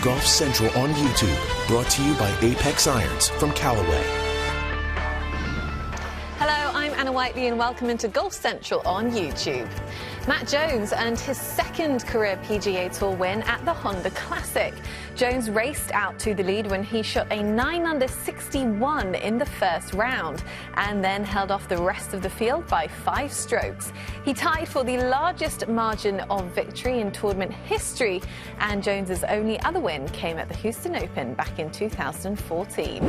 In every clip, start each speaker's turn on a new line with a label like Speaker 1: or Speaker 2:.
Speaker 1: Golf Central on YouTube, brought to you by Apex Irons from Callaway.
Speaker 2: Hello, I'm Anna Whiteley and welcome into Golf Central on YouTube. Matt Jones earned his second career PGA Tour win at the Honda Classic. Jones raced out to the lead when he shot a 9-under 61 in the first round and then held off the rest of the field by 5 strokes. He tied for the largest margin of victory in tournament history, and Jones's only other win came at the Houston Open back in 2014.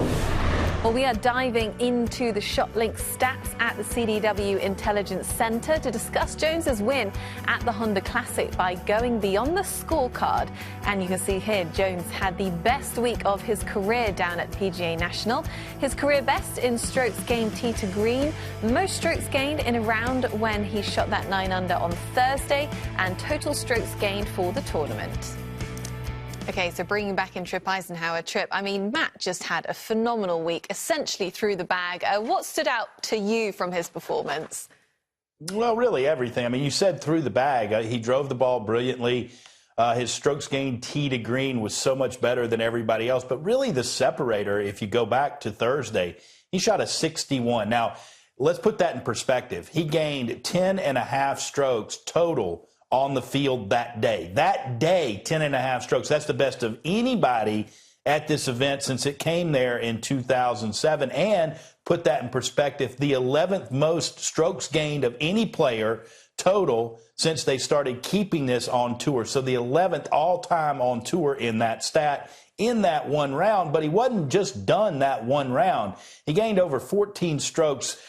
Speaker 2: Well, we are diving into the ShotLink stats at the CDW Intelligence Center to discuss Jones's win at the Honda Classic by going beyond the scorecard. And you can see here, Jones had the best week of his career down at PGA National. His career best in strokes gained tee to green, most strokes gained in a round when he shot that 9-under on Thursday, and total strokes gained for the tournament. Okay, so bringing back in Trip Eisenhower. Trip, I mean, Matt just had a phenomenal week, essentially through the bag. What stood out to you from his performance?
Speaker 3: Well, really everything. I mean, you said through the bag. He drove the ball brilliantly. His strokes gained tee to green was so much better than everybody else. But really the separator, if you go back to Thursday, he shot a 61. Now, let's put that in perspective. He gained 10.5 strokes total on the field that day. That day, 10.5 strokes. That's the best of anybody at this event since it came there in 2007. And put that in perspective, the 11th most strokes gained of any player total since they started keeping this on tour. So the 11th all-time on tour in that stat in that one round. But he wasn't just done that one round. He gained over 14 strokes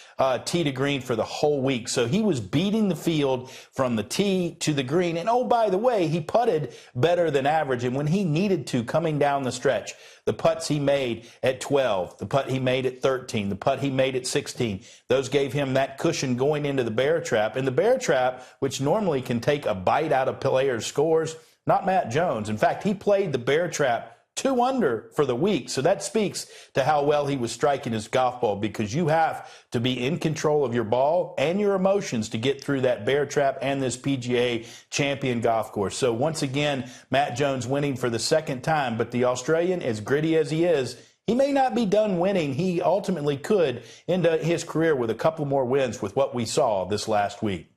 Speaker 3: tee to green for the whole week. So he was beating the field from the tee to the green. And oh, by the way, he putted better than average. And when he needed to, coming down the stretch, the putts he made at 12, the putt he made at 13, the putt he made at 16, those gave him that cushion going into the bear trap. And the bear trap, which normally can take a bite out of players' scores, not Matt Jones. In fact, he played the bear trap 2 under for the week. So that speaks to how well he was striking his golf ball, because you have to be in control of your ball and your emotions to get through that bear trap and this PGA champion golf course. So once again, Matt Jones winning for the second time, but the Australian, as gritty as he is, he may not be done winning. He ultimately could end his career with a couple more wins with what we saw this last week.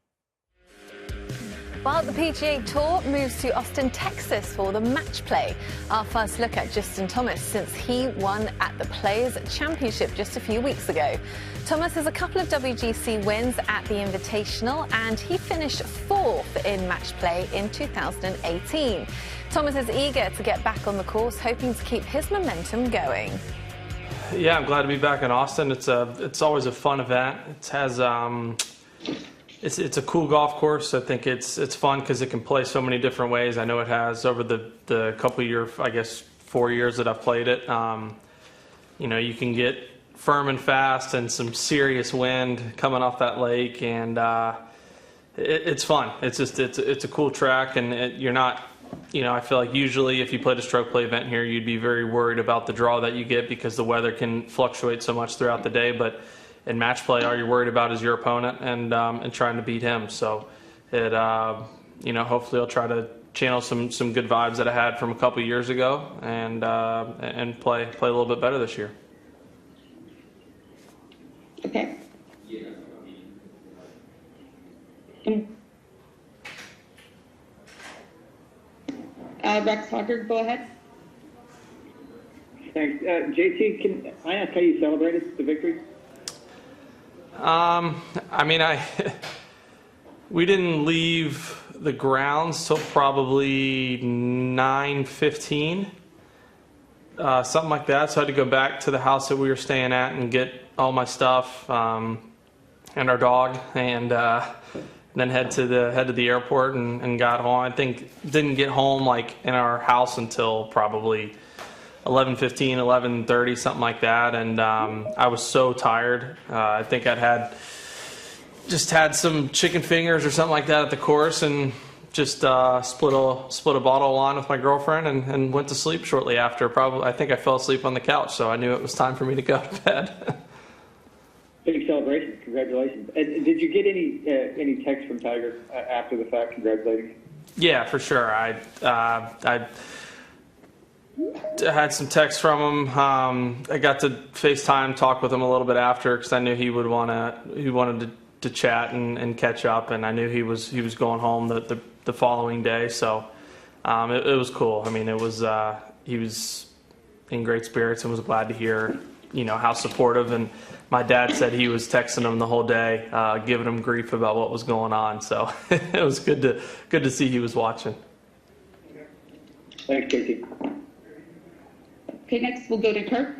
Speaker 2: Well, the PGA Tour moves to Austin, Texas for the match play. Our first look at Justin Thomas since he won at the Players' Championship just a few weeks ago. Thomas has a couple of WGC wins at the Invitational, and he finished 4th in match play in 2018. Thomas is eager to get back on the course, hoping to keep his momentum going.
Speaker 4: Yeah, I'm glad to be back in Austin. It's always a fun event. It has It's a cool golf course. I think it's fun because it can play so many different ways. I know it has over the couple years, I guess 4 years that I've played it. You know, you can get firm and fast and some serious wind coming off that lake, and it's fun. It's a cool track, and you're not, you know, I feel like usually if you played a stroke play event here, you'd be very worried about the draw that you get because the weather can fluctuate so much throughout the day. But in match play, all you're worried about is your opponent and trying to beat him. So it, you know, hopefully I'll try to channel some good vibes that I had from a couple years ago and play a little bit better this year.
Speaker 5: Okay. Rex Hawker, go ahead.
Speaker 6: Thanks. JT, can I ask how you celebrated the victory?
Speaker 4: I mean, we didn't leave the grounds till probably 9:15, something like that. So I had to go back to the house that we were staying at and get all my stuff and our dog, and then head to the airport and got home. I think didn't get home like in our house until probably 11:15, 11:30, something like that, and I was so tired. I think I'd just had some chicken fingers or something like that at the course, and just split a bottle of wine with my girlfriend and went to sleep shortly after. Probably, I think I fell asleep on the couch, so I knew it was time for me to go to bed.
Speaker 6: Big celebration! Congratulations! And did you get any text from Tiger after the fact congratulating?
Speaker 4: Yeah, for sure. I had some texts from him. I got to FaceTime, talk with him a little bit after because I knew he wanted to chat and catch up, and I knew he was going home the following day. So it was cool. I mean, he was in great spirits and was glad to hear how supportive. And my dad said he was texting him the whole day, giving him grief about what was going on. So it was good to see he was watching.
Speaker 6: Thanks, Casey.
Speaker 5: Okay, next we'll go to Kirk.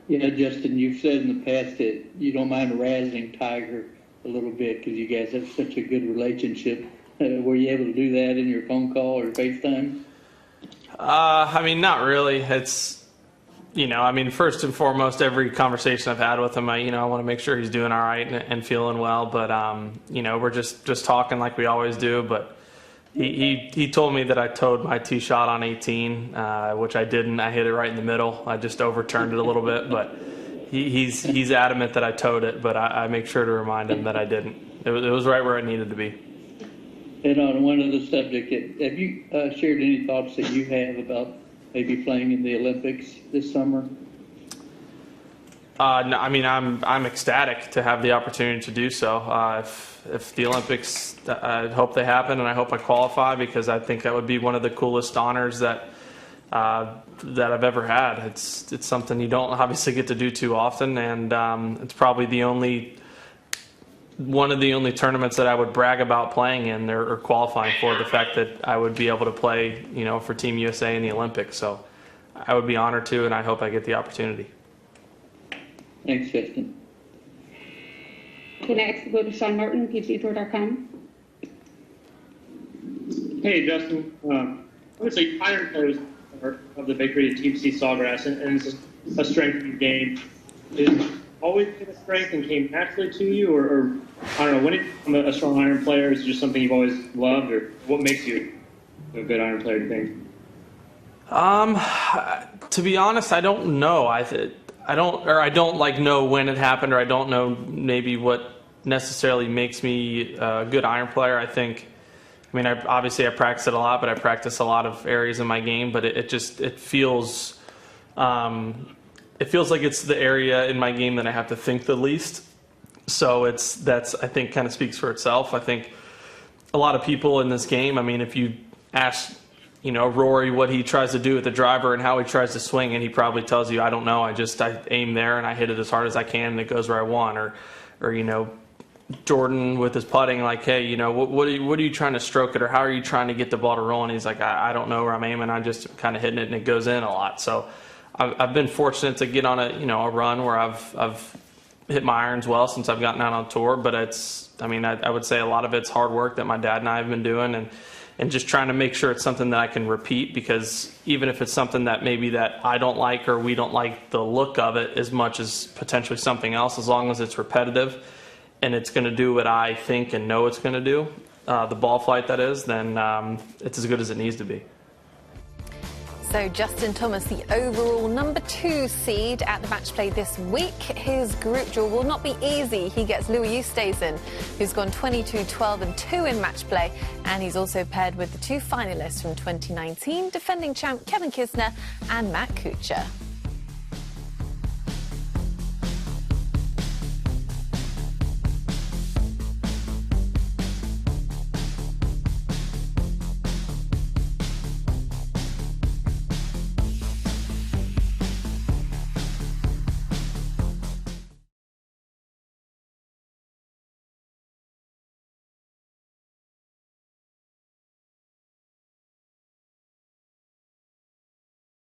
Speaker 7: Yeah, Justin, you've said in the past that you don't mind razzing Tiger a little bit because you guys have such a good relationship. Were you able to do that in your phone call or FaceTime?
Speaker 4: I mean, not really. It's, first and foremost, every conversation I've had with him, I want to make sure he's doing all right and feeling well. But, we're just talking like we always do. But he told me that I towed my tee shot on 18, which I didn't. I hit it right in the middle. I just overturned it a little bit. But he's adamant that I towed it. But I make sure to remind him that I didn't. It was right where it needed to be.
Speaker 7: And on one other subject, have you shared any thoughts that you have about maybe playing in the Olympics this summer?
Speaker 4: No, I mean, I'm ecstatic to have the opportunity to do so. If the Olympics, I hope they happen, and I hope I qualify because I think that would be one of the coolest honors that I've ever had. It's something you don't obviously get to do too often, and it's probably one of the only tournaments that I would brag about playing in or qualifying for, the fact that I would be able to play, for Team USA in the Olympics. So I would be honored to, and I hope I get the opportunity.
Speaker 7: Thanks, Justin.
Speaker 5: Okay, next we'll go to Sean Martin, PGAtour.com.
Speaker 8: Hey, Justin. Obviously, iron players are of the victory of Team C Sawgrass, and it's a strength of your game. Is it always been a strength and came naturally to you, or I don't know, when did you become a strong iron player? Is it just something you've always loved, or what makes you a good iron player, do you think?
Speaker 4: To be honest, I don't know. I don't know when it happened, or I don't know maybe what necessarily makes me a good iron player. I obviously I practice it a lot, but I practice a lot of areas in my game. But it feels like it's the area in my game that I have to think the least. So that's I think kind of speaks for itself. I think a lot of people in this game. I mean, if you ask Rory what he tries to do with the driver and how he tries to swing, and he probably tells you, I don't know, I aim there and I hit it as hard as I can and it goes where I want. Or Jordan with his putting, like, hey, what are you trying to stroke it, or how are you trying to get the ball to roll? And he's like, I don't know where I'm aiming, I'm just kind of hitting it and it goes in a lot. So I've been fortunate to get on a run where I've hit my irons well since I've gotten out on tour. But I would say a lot of it's hard work that my dad and I have been doing, and just trying to make sure it's something that I can repeat, because even if it's something that maybe that I don't like or we don't like the look of it as much as potentially something else, as long as it's repetitive and it's going to do what I think and know it's going to do, the ball flight that is, then it's as good as it needs to be.
Speaker 2: So Justin Thomas, the overall #2 seed at the match play this week. His group draw will not be easy. He gets Louis Oosthuizen, who's gone 22-12-2 in match play, and he's also paired with the two finalists from 2019, defending champ Kevin Kisner and Matt Kuchar.